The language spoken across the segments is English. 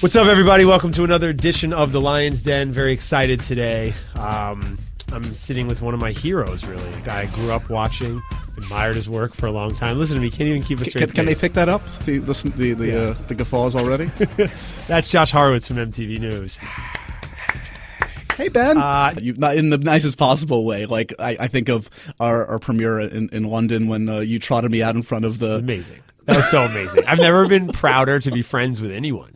What's up, everybody? Welcome to another edition of the Lion's Den. Very excited today. I'm sitting with one of my heroes, really. A guy I grew up watching, admired his work for a long time. Listen to me, can't even keep a straight face. Can they pick that up? The guffaws already? That's Josh Horowitz from MTV News. Hey, Ben. Not in the nicest possible way. Like, I think of our premiere in London when you trotted me out in front of the... Amazing. That was so amazing. I've never been prouder to be friends with anyone.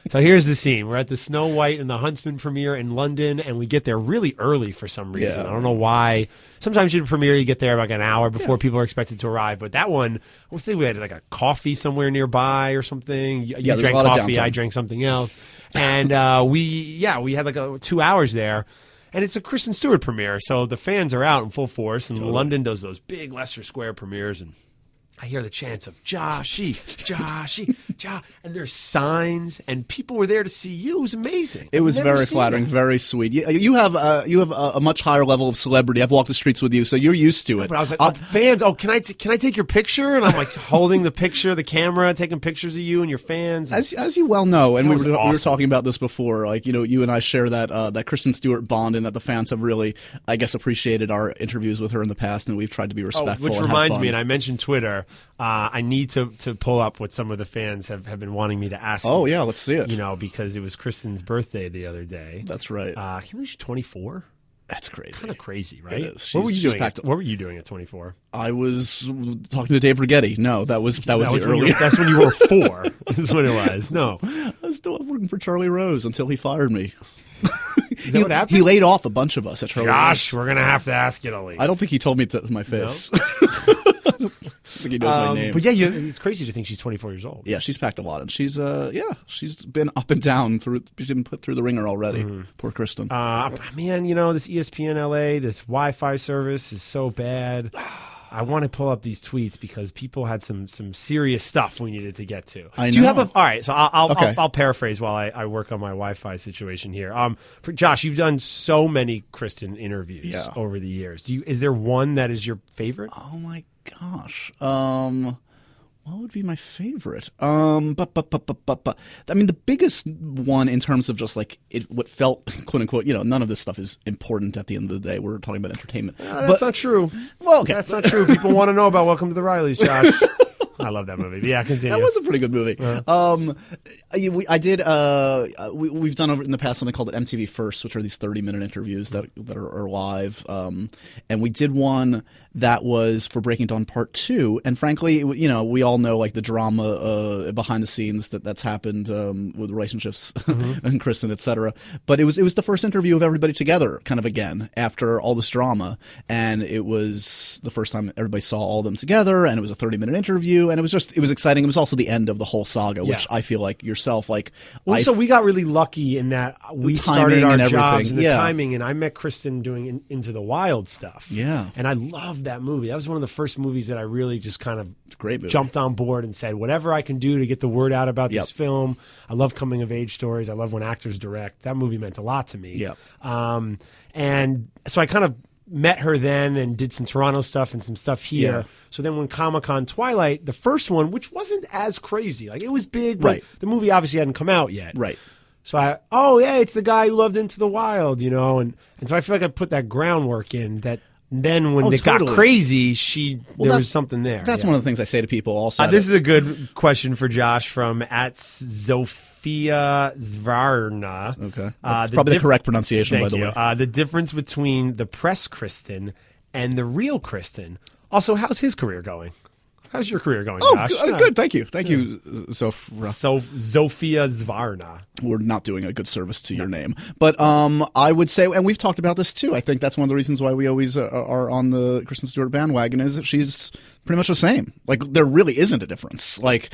So here's the scene. We're at the Snow White and the Huntsman premiere in London, and we get there really early for some reason. Yeah. I don't know why. Sometimes you premiere, you get there like an hour before people are expected to arrive. But that one, I think we had like a coffee somewhere nearby or something. You drank coffee, I drank something else. And we had like 2 hours there. And it's a Kristen Stewart premiere, so the fans are out in full force. And London does those big Leicester Square premieres, and I hear the chants of Joshy, Joshy, Josh, and there's signs, and people were there to see you. It was amazing. It was very flattering, very sweet. You have a much higher level of celebrity. I've walked the streets with you, so you're used to it. But I was like, fans, can I take your picture? And I'm like holding the picture, the camera, taking pictures of you and your fans. As you well know, and we were awesome. talking about this before. Like, you and I share that Kristen Stewart bond, and that the fans have really, I guess, appreciated our interviews with her in the past, and we've tried to be respectful. Which reminds me, and I mentioned Twitter. I need to pull up what some of the fans have been wanting me to ask. Oh, yeah, let's see it. Because it was Kristen's birthday the other day. That's right. Can you believe she's 24? That's crazy. Kind of crazy, right? It is. What were you doing at 24? I was talking to Dave Rigetti. No, that was earlier. That's when you were 4. Is what it was. No, I was still working for Charlie Rose until he fired me. Is that what happened? He laid off a bunch of us at Charlie Rose. Josh, we're gonna have to ask you to leave. I don't think he told me to my face. No? I think he knows my name. But yeah, it's crazy to think she's 24 years old. Yeah, she's packed a lot, and she's been up and down she's been put through the ringer already. Poor Kristen. Man, this ESPN LA, this Wi-Fi service is so bad. I want to pull up these tweets because people had some serious stuff we needed to get to. I know. Do you have all right? So I'll paraphrase while I work on my Wi-Fi situation here. For Josh, you've done so many Kristen interviews over the years. Is there one that is your favorite? Oh my gosh. What would be my favorite? I mean, the biggest one in terms of just like what felt, quote unquote, none of this stuff is important at the end of the day. We're talking about entertainment. That's not true. Well, okay. That's not true. People want to know about Welcome to the Rileys, Josh. I love that movie. Yeah, continue. That was a pretty good movie. We've done in the past something called MTV First, which are these 30-minute interviews that are live. And we did one that was for Breaking Dawn Part 2. And frankly, we all know like the drama behind the scenes that's happened with relationships and Kristen, et cetera. But it was the first interview of everybody together, kind of again after all this drama, and it was the first time everybody saw all of them together, and it was a 30-minute interview. And it was exciting. It was also the end of the whole saga, which I feel like yourself, like. So we got really lucky in that we started our jobs and the timing, and I met Kristen doing Into the Wild stuff. Yeah. And I loved that movie. That was one of the first movies that I really just kind of great movie. Jumped on board and said, whatever I can do to get the word out about this film. I love coming of age stories. I love when actors direct. That movie meant a lot to me. Yeah. And so I kind of met her then and did some Toronto stuff and some stuff here. Yeah. So then when Comic-Con Twilight, the first one, which wasn't as crazy, like it was big, but the movie obviously hadn't come out yet. Right. So it's the guy who loved Into the Wild, and so I feel like I put that groundwork in that. Then when it got crazy, there was something there. That's one of the things I say to people also. This is a good question for Josh from @Zofia Zvarna. Okay. That's probably the correct pronunciation, by the way. The difference between the press Kristen and the real Kristen. Also, how's his career going? How's your career going, Josh? Good. Thank you. Thank you, Zofia Zvarna. We're not doing a good service to your name. But I would say, and we've talked about this too, I think that's one of the reasons why we always are on the Kristen Stewart bandwagon, is that she's pretty much the same. Like, there really isn't a difference. Like,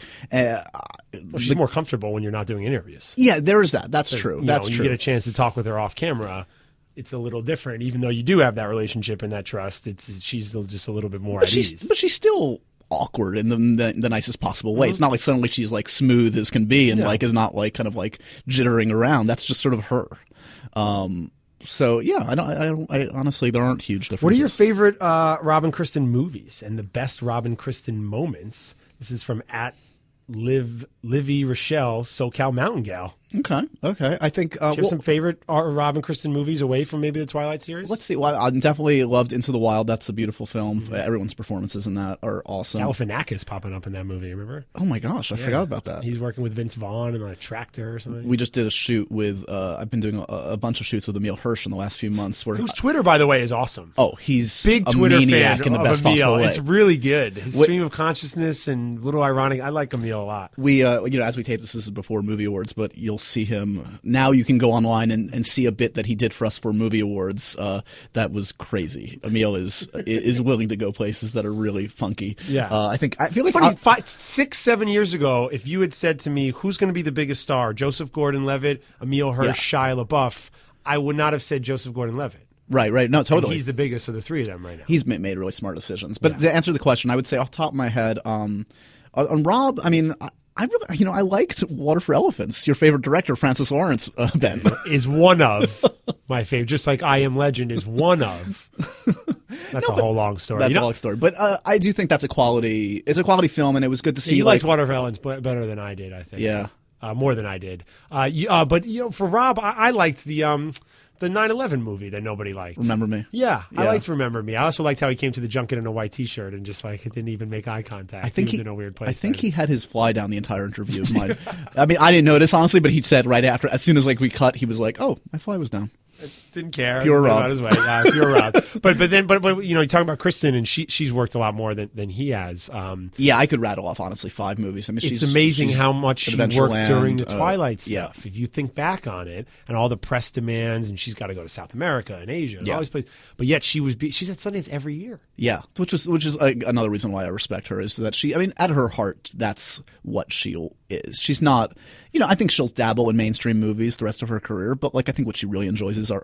she's more comfortable when you're not doing interviews. Yeah, there is that. That's true. That's true. You get a chance to talk with her off camera. It's a little different, even though you do have that relationship and that trust. She's just a little bit more at ease. But she's still awkward in the nicest possible way. It's not like suddenly she's like smooth as can be and like is not like kind of like jittering around. That's just sort of her. So yeah, I honestly, there aren't huge differences. What are your favorite Robin Kristen movies and the best Robin Kristen moments? This is from @Livy Rochelle SoCal Mountain Gal. Okay. I think. Do you have some favorite Rob and Kristen movies away from maybe the Twilight series? Let's see. Well, I definitely loved Into the Wild. That's a beautiful film. Mm-hmm. Everyone's performances in that are awesome. Galifianakis popping up in that movie. Remember? Oh my gosh, I forgot about that. He's working with Vince Vaughn and a tractor or something. We just did a shoot with. I've been doing a bunch of shoots with Emil Hirsch in the last few months. Whose Twitter, by the way, is awesome. Oh, he's big a Twitter maniac fan in the of best Emil. possible way. It's really good. His stream of consciousness and little ironic. I like Emil a lot. We, as we tape this is before Movie Awards, but you'll see him now. You can go online and see a bit that he did for us for Movie Awards. That was crazy. Emil is willing to go places that are really funky. Yeah. I feel like funny. 6-7 years ago, if you had said to me, "Who's going to be the biggest star? Joseph Gordon-Levitt, Emil Hirsch, Shia LaBeouf," I would not have said Joseph Gordon-Levitt. Right. No, totally. And he's the biggest of the three of them right now. He's made really smart decisions. But to answer the question, I would say off the top of my head, on Rob, I mean, I really, I liked Water for Elephants. Your favorite director, Francis Lawrence, Ben, is one of my favorite. Just like I Am Legend is one of. That's a whole long story. That's a long story. But I do think that's a quality. It's a quality film, and it was good to see. You liked Water for Elephants better than I did, I think. Yeah. More than I did. But for Rob, I liked the 9/11 movie that nobody liked. Remember Me? Yeah, I liked Remember Me. I also liked how he came to the junket in a white T-shirt and just didn't even make eye contact. I think he was in a weird place. I think he had his fly down the entire interview. I mean, I didn't notice honestly, but he said right after, as soon as we cut, he was like, "Oh, my fly was down." Didn't care. Pure Rob. His way. Pure Rob. But you're talking about Kristen, and she's worked a lot more than he has. Yeah, I could rattle off honestly 5 movies. I mean, it's amazing how much she worked during the Twilight stuff. Yeah. If you think back on it, and all the press demands, and she's got to go to South America and Asia and all these places. But yet she's at Sundance every year. Yeah, which is another reason why I respect her is that at her heart, that's what she is. She's not, I think she'll dabble in mainstream movies the rest of her career, but I think what she really enjoys are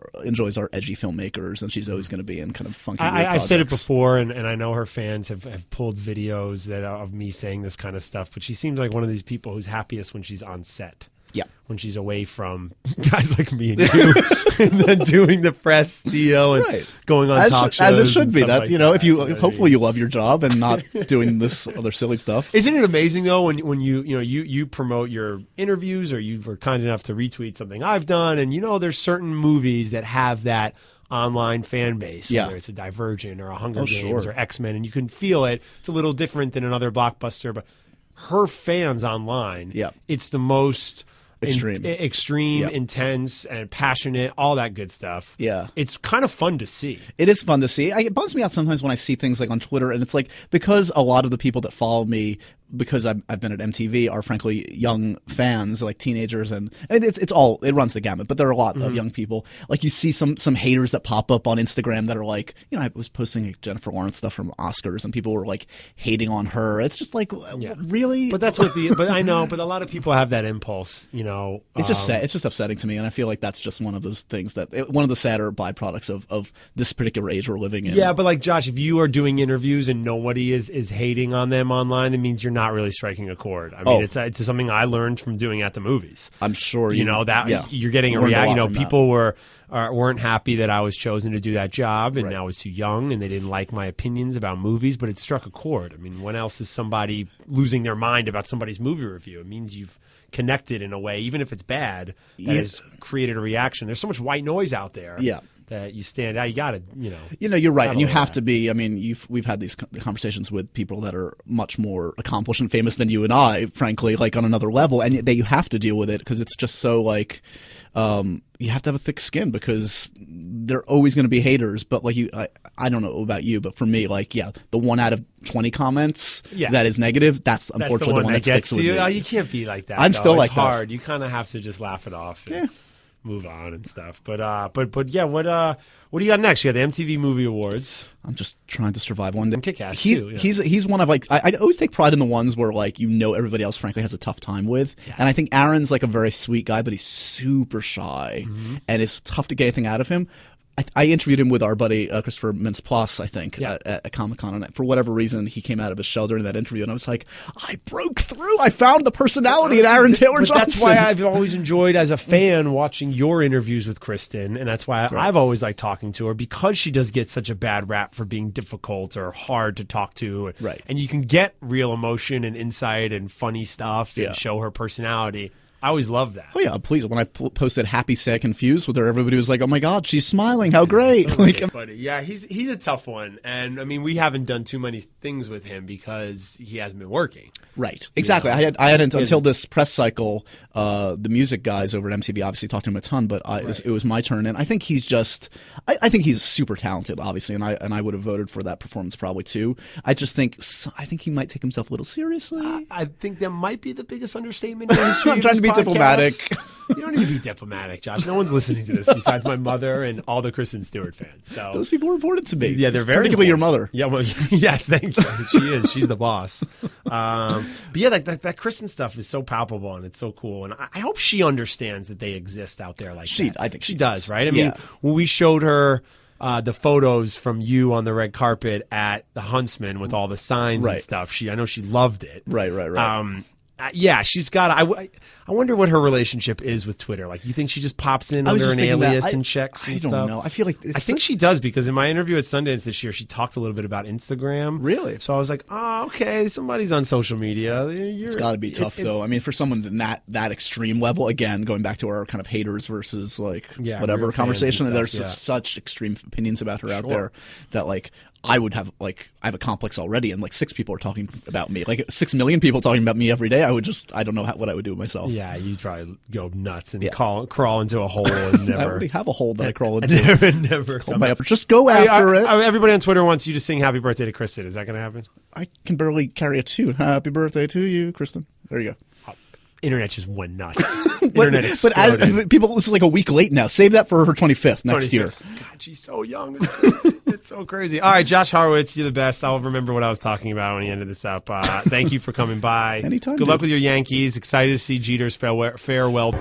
edgy filmmakers, and she's always going to be in kind of funky. I've said it before, and I know her fans have pulled videos of me saying this kind of stuff, but she seems like one of these people who's happiest when she's on set. Yeah. When she's away from guys like me and you, and then doing the press deal and going on talk shows. As it should be. That, if you hopefully you love your job and not doing this other silly stuff. Isn't it amazing though when you promote your interviews, or you were kind enough to retweet something I've done, and there's certain movies that have that online fan base, whether it's a Divergent or a Hunger Games or X-Men, and you can feel it. It's a little different than another blockbuster, but her fans online, it's the most extreme, intense, and passionate, all that good stuff. Yeah. It's kind of fun to see. It is fun to see. It bums me out sometimes when I see things on Twitter, and it's because a lot of the people that follow me, because I've been at MTV, are frankly young fans, teenagers, and it runs the gamut, but there are a lot of young people. You see some haters that pop up on Instagram that are I was posting Jennifer Lawrence stuff from Oscars, and people were hating on her. It's just really? But that's but I know, but a lot of people have that impulse, It's just sad. It's just upsetting to me, and I feel like that's just one of those things one of the sadder byproducts of this particular age we're living in. Yeah, but Josh, if you are doing interviews and nobody is hating on them online, that means you're not really striking a chord. I mean, it's something I learned from doing at the movies. I'm sure you're getting a reaction. People weren't happy that I was chosen to do that job, and I was too young, and they didn't like my opinions about movies, but it struck a chord. I mean, when else is somebody losing their mind about somebody's movie review? It means you've connected in a way, even if it's bad, that has created a reaction. There's so much white noise out there. Yeah. That you stand out, you got to, you're right, and you have to be. I mean, we've had these conversations with people that are much more accomplished and famous than you and I, frankly, on another level, and you have to deal with it because it's just so you have to have a thick skin because there are always going to be haters. But I don't know about you, but for me, the 1 out of 20 comments that is negative, that's unfortunately the one that sticks with me. You can't be like that. I'm still like that. It's hard. You kind of have to just laugh it off. And move on and stuff. But yeah, what do you got next? You got the MTV Movie Awards. I'm just trying to survive one day. Kick-Ass too. He's one of I always take pride in the ones where everybody else frankly has a tough time with. Yeah. And I think Aaron's a very sweet guy, but he's super shy, and it's tough to get anything out of him. I interviewed him with our buddy Christopher Mintz-Plasse, I think, at Comic-Con, and for whatever reason, he came out of his shell during that interview, and I was like, I broke through. I found the personality in Aaron Taylor Johnson. That's why I've always enjoyed, as a fan, watching your interviews with Kristen, and that's why I've always liked talking to her, because she does get such a bad rap for being difficult or hard to talk to. Right. And you can get real emotion and insight and funny stuff and show her personality. I always love that. Oh yeah, please. When I posted "Happy, Sad, Confused" with her, everybody was like, "Oh my God, she's smiling! How great!" But yeah, he's a tough one, and I mean, we haven't done too many things with him because he hasn't been working. Right. Exactly. I hadn't until this press cycle. The music guys over at MTV obviously talked to him a ton, but it was my turn, and I think he's just. I think he's super talented, obviously, and I would have voted for that performance probably too. I think he might take himself a little seriously. I think that might be the biggest understatement in history. I'm trying to be diplomatic. You don't need to be diplomatic, Josh. No one's listening to this besides my mother and all the Kristen Stewart fans. So those people reported to me. Yeah, they're very particularly your mother. Yeah, well, yes, thank you. She is. She's the boss. But yeah, that Kristen stuff is so palpable and it's so cool. And I hope she understands that they exist out there like that. I think she does, right? I mean, when we showed her the photos from you on the red carpet at the Huntsman with all the signs and stuff, I know she loved it. Right. Yeah, she's got. I wonder what her relationship is with Twitter. Like, you think she just pops in under an alias and checks and stuff? I don't know. I feel like I think she does, because in my interview at Sundance this year, she talked a little bit about Instagram. Really? So I was like, oh, okay, somebody's on social media. It's got to be tough, though. I mean, for someone that extreme level, again, going back to our kind of haters versus whatever conversation, there's such extreme opinions about her out there that I have a complex already, and 6 people are talking about me, 6 million people talking about me every day. I don't know what I would do with myself. Yeah, you'd probably go nuts and crawl into a hole and never. I already have a hole that I crawl into. never come out. Just go after it. Everybody on Twitter wants you to sing "Happy Birthday" to Kristen. Is that going to happen? I can barely carry a tune. Happy birthday to you, Kristen. There you go. Internet just went nuts. Internet exploded. But as people, this is a week late now. Save that for her 25th next year. God, she's so young. It's so crazy. All right, Josh Horowitz, you're the best. I'll remember what I was talking about when he ended this up. Thank you for coming by. Anytime. Good luck with your Yankees. Excited to see Jeter's farewell.